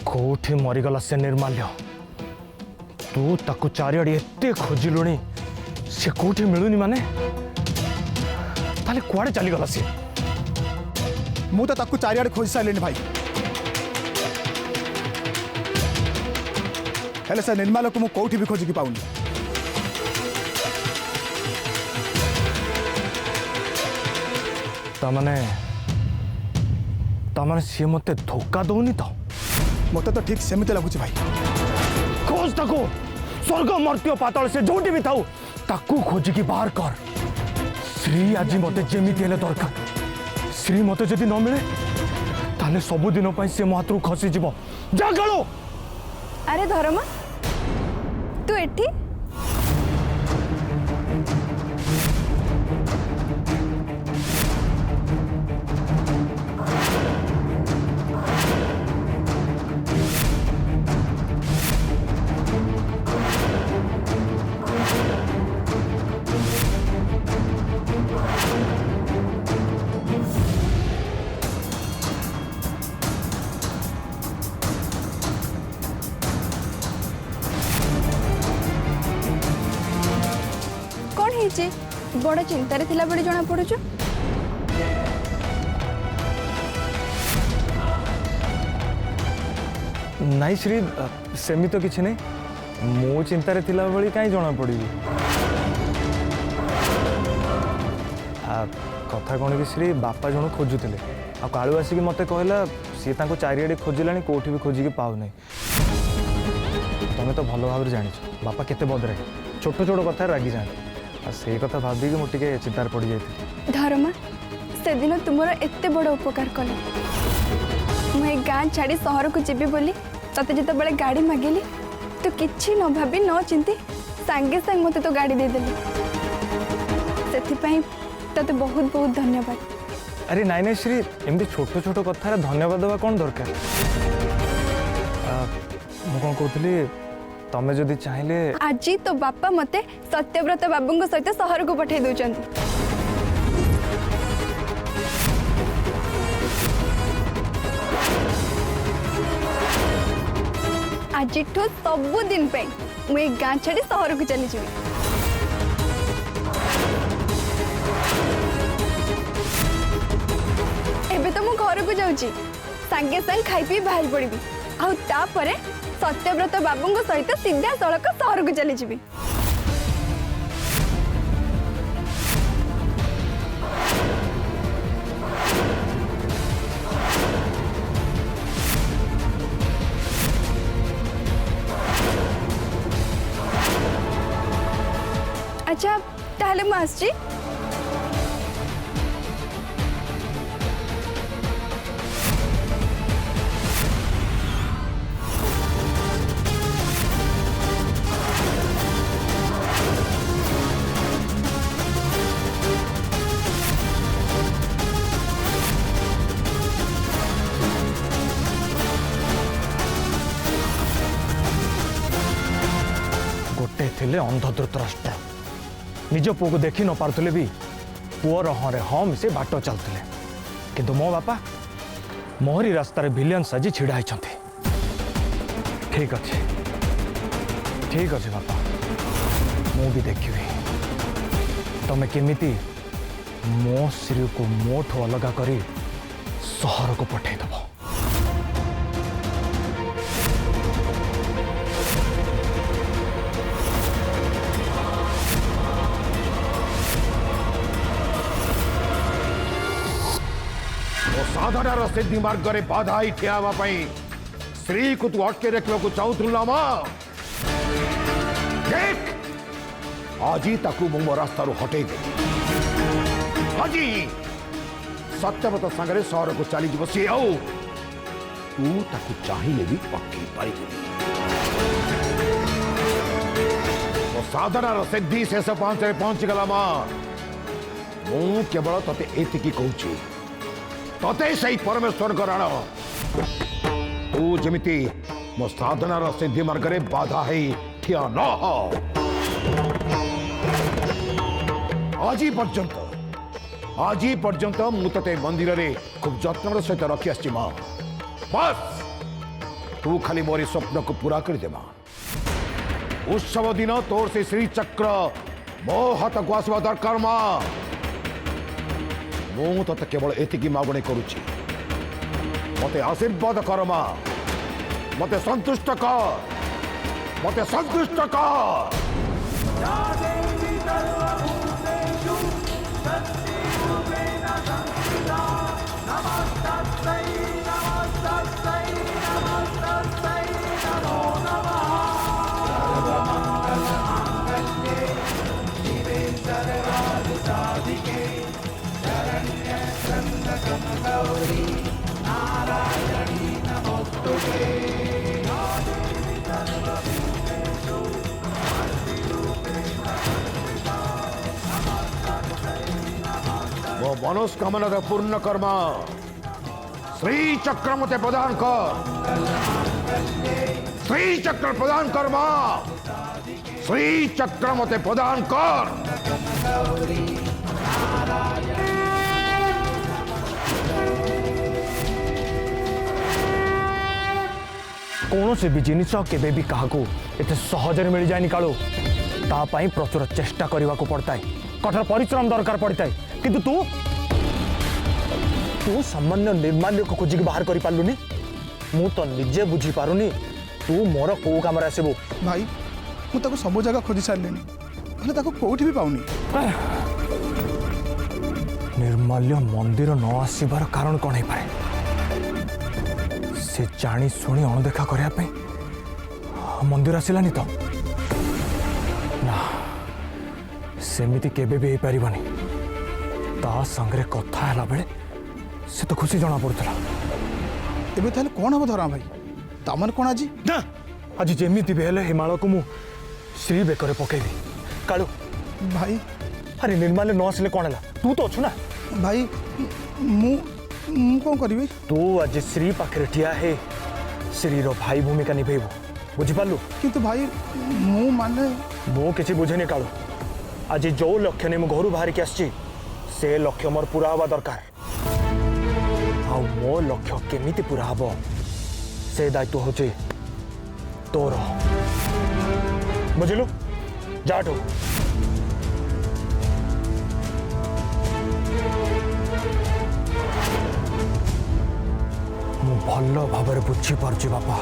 कौठी मरीगला से निर्माल्य तू ताकू चारिआडे एते खोजिलुणी से कौठी मिलुनी माने ताले कुआडे चलीगला सी मु तो ताकू चारिआडे खोज सारे भाई हेले से निर्माल को मु कौठी भी खोजिकी पाऊनी तामाने सी मते धोखा दौनी तो मत तो ठीक सेमती लगुच भाई खोज ताकू स्वर्ग मर्त्य पाताल से जोटी भी थाऊ ताकू खोजिकी बाहर कर श्री आज मते जेमिति हेले दरकार श्री मते जदि न मिले ताले सब दिन पई से मो हाथरू खसी जीवो जा गलो। अरे धर्मा तू एठी बड़ चिंतार थिला बड़ी जना पड़ुछ नाई श्री सेमी तो किसी नहीं मो चिंतार थिला बड़ी कहीं जना पड़ी कथा कौन कि श्री बापा जन खोजुले आ कालू आसिक मत कहला सी चारिआडे खोजिला कौटी भी खोजिकी पाऊ नहीं तुम्हें तो भल भाव जान बापा केते बदरे छोट छोट कथा रागी जाए से कथा भाभी मुझे चिंतार पड़ जाती धर्मा से दिन तुमर एते बड़ उपकार कले मुझे गाँ छाड़ी सहर को जीवी बोली तते जिते बड़े गाड़ी मागिली तू किछि न भाभी न चिंती सांगे सांग मते तो गाड़ी दे देली सेथिपई तते बहुत बहुत धन्यवाद। अरे नाई नाई श्री एमती छोट छोट कथार धन्यवाद देवा कौन दरकार मु कौन कहूली तमें जदि चाहिए आज तो बापा मते सत्यव्रत बाबू सहित सहर को पठे दौरान आज सबु दिन मुझे गाँ छाड़ी सहर को चली जावी एबे तो मु घर को जाऊँ सांगे सांग खाई पी बाहर पड़ी आउे सत्यव्रत बाबू सहित सीधा सड़क सहर को चली जावी अच्छा ताहले मु आसची गोटे थिले अंध धृतराष्ट्र निज पुओ को देखी न पारुले भी पुओर हाँ हाँ मिसे बाट चलते किंतु मो बापा मोहरी रास्तार विलियन साजी छिड़ा होती ठीक अच्छे बापा मु भी देखी तमें केमिति मो श्री को मोठू अलग करी सहर को पठेदब साधनार सिद्धि मार्ग में बाधा ही ठियावाई श्री को तू अटके रखा चाहूल ना देख आज ताकू मो रास्तार हटे दे आज सत्यव्रत सागर सहर को चली जीव सी आउ तू ताकू चाहिए भी पक्की पार साधनार सिद्धि शेष पांच पहुंची गला मां मु केवल तते एतिकी कहूची तते सही परमेश्वर रण तू जमिति मो साधनार सिद्धि मार्ग में बाधा है ठिया न हो आज पर्यंत मु तते मंदिर रे खूब जत्न सहित रखी आसी मां बस तू खाली मोरी स्वप्न को पूरा कर देमा उत्सव दिन तोर से श्री चक्र मो हाथ को आसवा दरकार मां मु तो केवल एतिकी मागणी करुची मते आशीर्वाद कर मां मते संतुष्ट कर वो मनोस्कामना का पूर्ण कर्मा श्री चक्र मते प्रदान कर श्री चक्र प्रदान कर मां श्री चक्र मते प्रदान कर कौन से भी जिनिस केबे भी काहाकू एते सहजरे मिल जाए कालू तापाई प्रचुर चेष्टा करने को पड़ता है कठोर परिश्रम दरकार पड़ता है किंतु तू तू सामान्य निर्माल्य को खोजिक बाहर कर पार्लुनी मु तो निजे बुझी पारुनी तू मोर को काम आसबू भाई मुझे सब जगह खोजी सारे कौटी भी पाऊनी निर्माल्य मंदिर न आसबार कारण कौन है पाए से जानी शुणी अणदेखा करने मंदिर आसलानी तो ना सेमिति केबे भी हो पारिबनी ता संगरे कथा हैला बेले से तो खुशी जना पड़ता एबे ताले कौन हम धरा भाई तमन कौन आज ना आज जेमिति भी हेले हिमालय को मु श्री बेकर पकेबी कालू भाई अरे निर्माल्य न आसले कौन है तू तो अच्छु ना भाई मु कौन करी तू आज श्री पाखे ठिया है श्री रो भाई भूमिका निभेबू बुझिपारू किंतु भाई मु माने मु किसी बुझेनी कालू आज जो लक्ष्य नहीं घर बाहर की आसी से लक्ष्य मोर पूरा हवा दरकार आ मो लक्ष्य केमिति पूरा हम से दायित्व होचे तोर बुझिलु जाटू मु भल भाव बुझी पार्ची बापा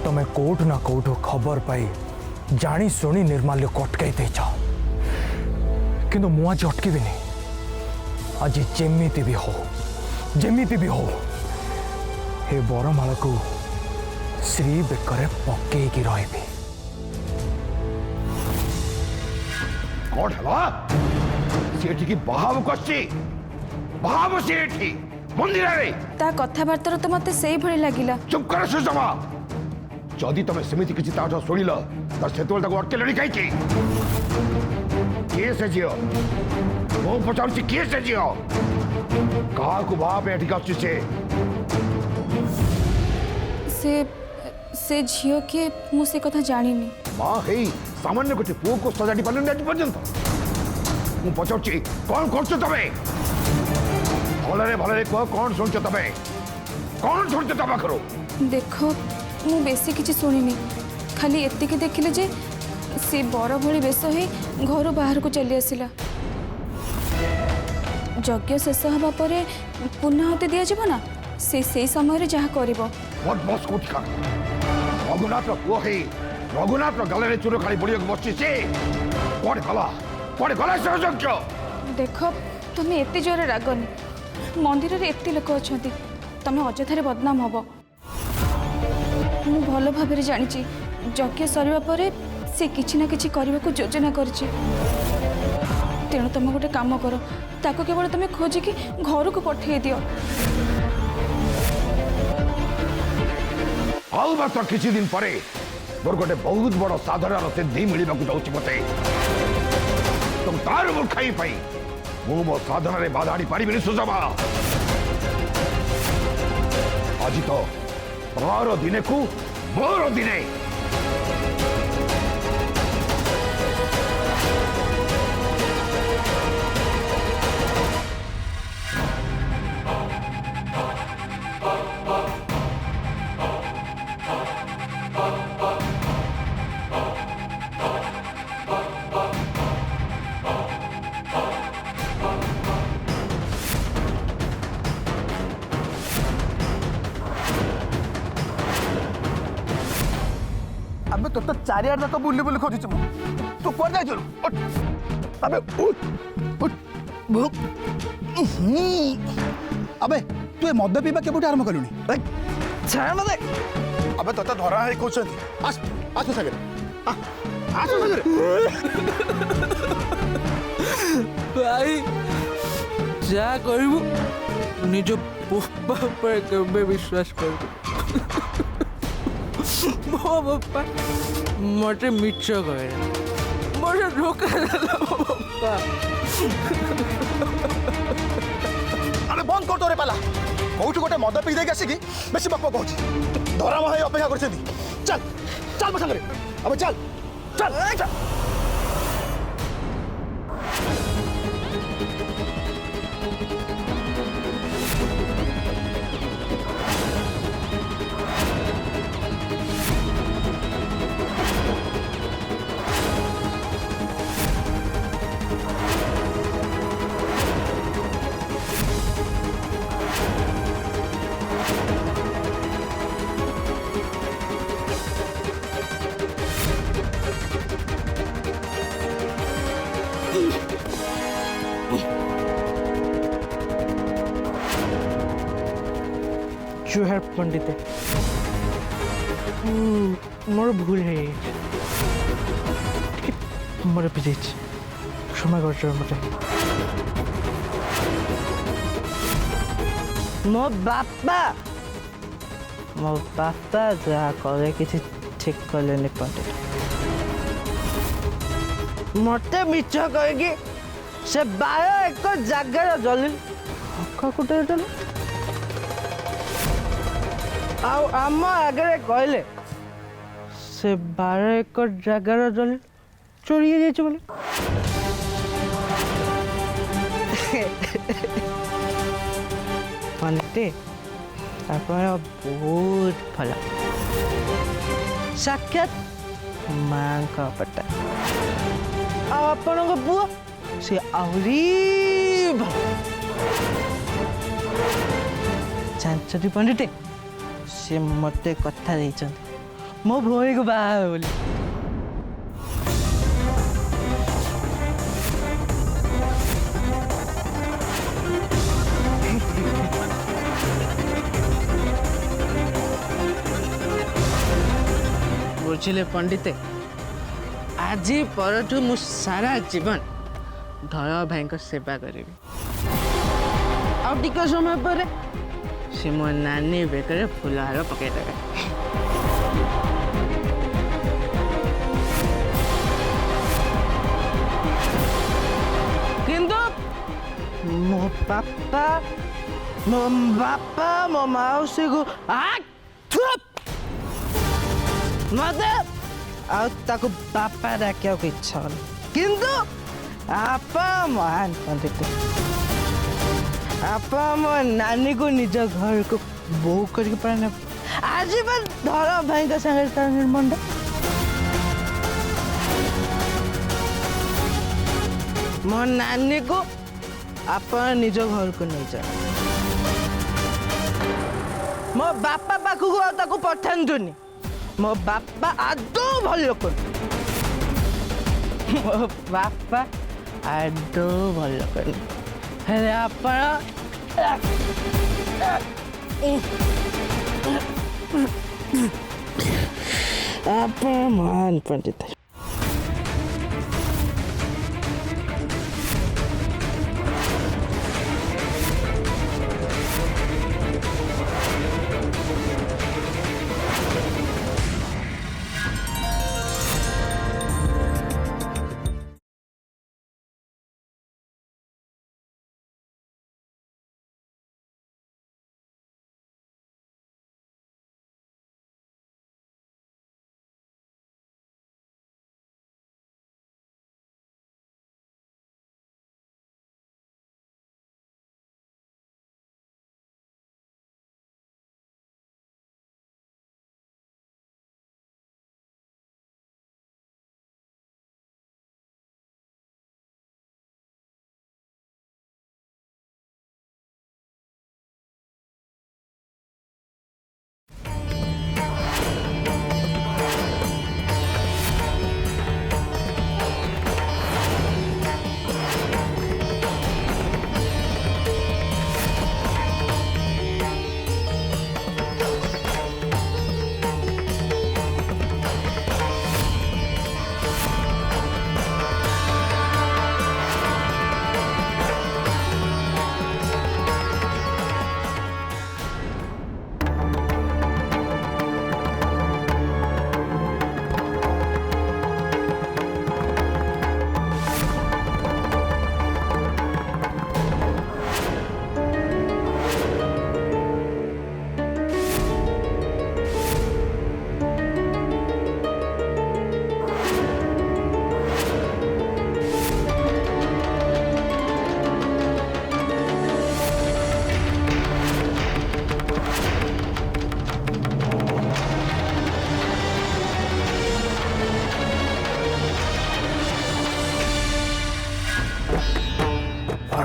तमें कोठ ना कोठ खबर पाई जानी शुणी निर्माल्य को अटकई देच किंतु मु आज अटकबी आज जेमिति भी हो हे बरमाला को श्री बेकर पकईकी रही कौन है सेठी की बाहाव कष्टी बाहाव सेठी मंदिर रे ता कथबार्ता तो मते सेही भଳି लागिला चुप कर सुषमा जदि तुम सेमिति किसी ताठ शुणिल तो से अटकेल कहीं किए से झील मु पचार किए से झील क्या बाप एटिक से झियो के मु से कथा जानिनी माँ हे सामान्य गोटे पुओ को सजाड़ी पार्न आज पर्यंत मु पचार कौन कर तमें भलरे भलरे कह कौन शुणच तमें कौन शुणच तो पाखर देखो मु बेसी किछि सुनिनी खाली एतिके देखिले जे से बर भଳି बेस हे घर बाहर को चली आसिला यज्ञ शेष हवा परे पुनःहुति दिया जीव ना से समय जहाँ करिवो बस कोठिका रघुनाथ पुओ हे रघुनाथ गले चूर खाली बुढ़िया बस गला से यज्ञ देख तुम्हें एते जोरे रागनी मंदिर रे एते लोक अछंती तमे अजथारे बदनाम हबो मु भल भाबरे जानिची यज्ञ सरिबा परे से किछि ना किछि करबा को योजना करछि तेणु तुम गोटे काम कर ताको केवल तुम खोजिकी घर को पठे दियो आउ मात्र किछि दिन परे मोर गोटे बहुत बड़ साधनार सिद्धि मिलवा जाऊँ मते तुम तार मूर्खाई पाई मु मो साधन बाधा आनी पारि सुषमा आज तो तार दिने को मोर दिने तो चारियार तक बुली बुली खोजुची मु तू कुआर जाइछु अबे उठ उठ भूख अबे तू ए मद पीबा केबुट आरंभ कलुनी छाड़ मते अबे तते धरा है कोछंती आस आस सागर आस सागर भाई जा करू निज पुष्पा पर केबे विश्वास करू मो बापा मते मिछ करे मोरे धोखा देला बापा अरे बंद कर तो रे पाला कोठु गोटे मद पी देके आसी की बेसी बाप कहूची धरा भाई अपेक्षा करछंती चल चल मो संगे अबे चल चल चल जुहार पंडित मोर भूल है मोर पिछे क्षमा कर मते मो बापा जहाँ करे किसी ठीक कले पंडित मते मिछ कहीकि से 12 एकर जगार जल कुटे जल आम आगे कहले से 12 एकर जगार जल चोरी बोले पंडित ଆପଣ ବହୁତ ଭଲ ସାକ୍ଷାତ ମାଙ୍କ ପଟା ଆଉ ଆପଣଙ୍କ ପୁଅ ସେ ଆହୁରି ଭଲ ଜାଣିଛନ୍ତି ପଣ୍ଡିତ ସେ ମୋତେ କଥା ଦେଇଛନ୍ତି ମୋ ଭଉଣୀକୁ ବାହା ହେବେ ବୋଲି बुझिले पंडित आज परठू मु सारा जीवन धर भाई सेवा करी आउ समय पर से मो नानी बेकर फुलहार पकईदेवे किंतु मो बापा मो मौसी को मते आउ बापा डाकिया इच्छा हो किंतु आप महान पंडित आप मो नानी को निज घर को बो करके पाने आज बार धर भाई का संगे तार निर्माण मो नानी को आप निज घर को नहीं जाए मो बापा पाखु को पठातुनी मो बापा आदौ भल लोक मो बापा आदौ भल लोक आप महान पंडित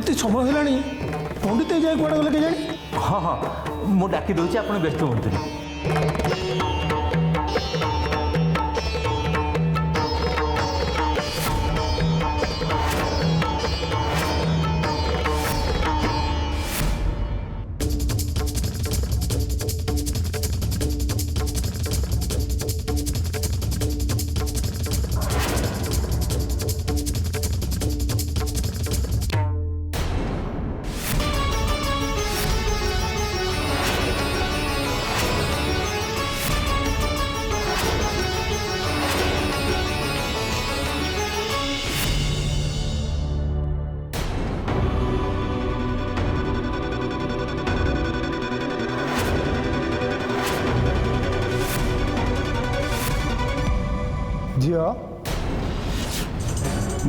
आरती समय है पंडित जाए कौड़ा गले के जानी हाँ हाँ मु डाकी दूसरी आप व्यस्त हूँ। झील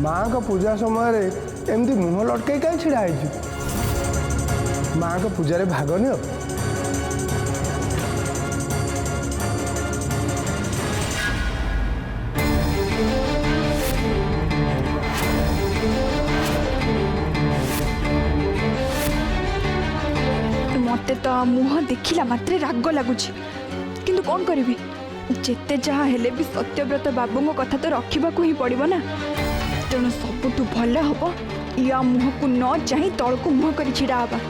माँ का पूजा समय एमती मुह लटकई कहीं छिड़ा माँ का पूजा भाग नियो मते तो मुह देखिला मात्रे राग लगुच किंतु कौन करी जेते जहाँ हेले भी सत्यव्रत बाबू कथा तो रखा ही पड़ो ना तेणु सबुठू भल हम या मुह को न चाह तल को मुह कर छिड़ा हवा।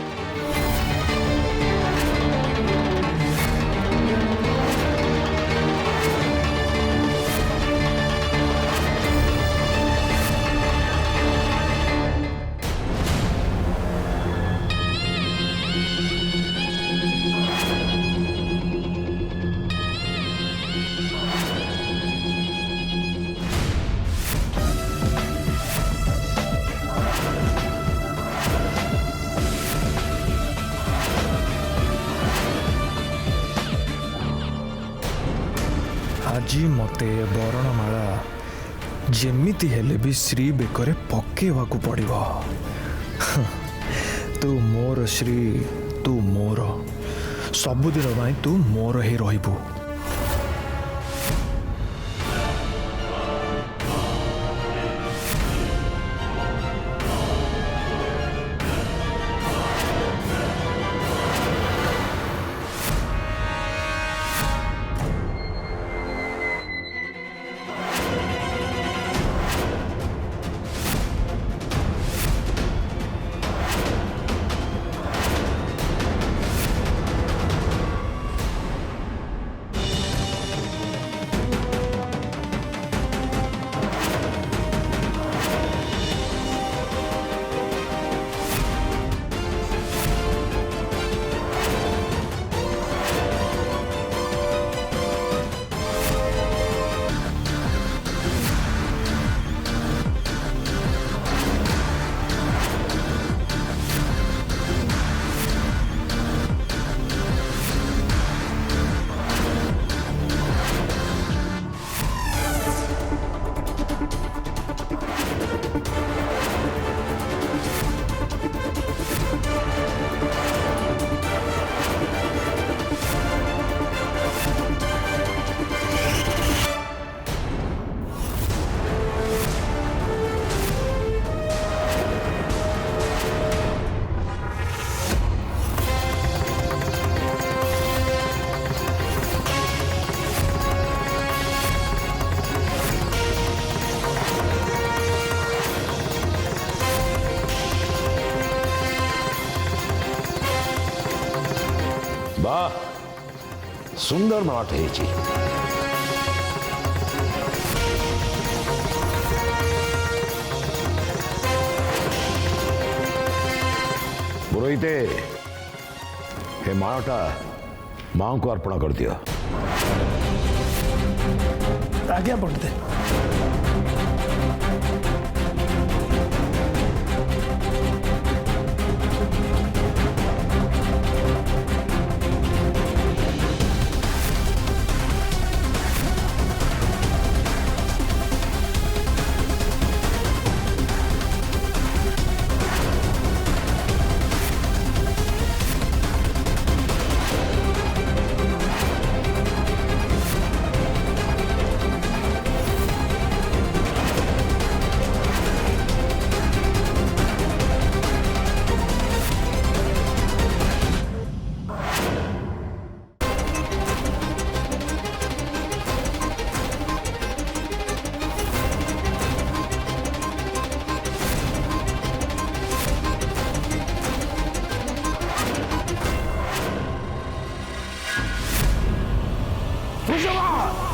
आज मते बरणमाला जेमिति हेले भी श्री बेकरे पकेवाकू पड़िबो। तू मोर श्री तू मोर सबुदिन भाई तू मोर ही रहिबू। वाह सुंदर माठ है। पुरोहिते हे माळटा मां को अर्पण कर दियो। आज्ञा पंडित। ସୁଷମା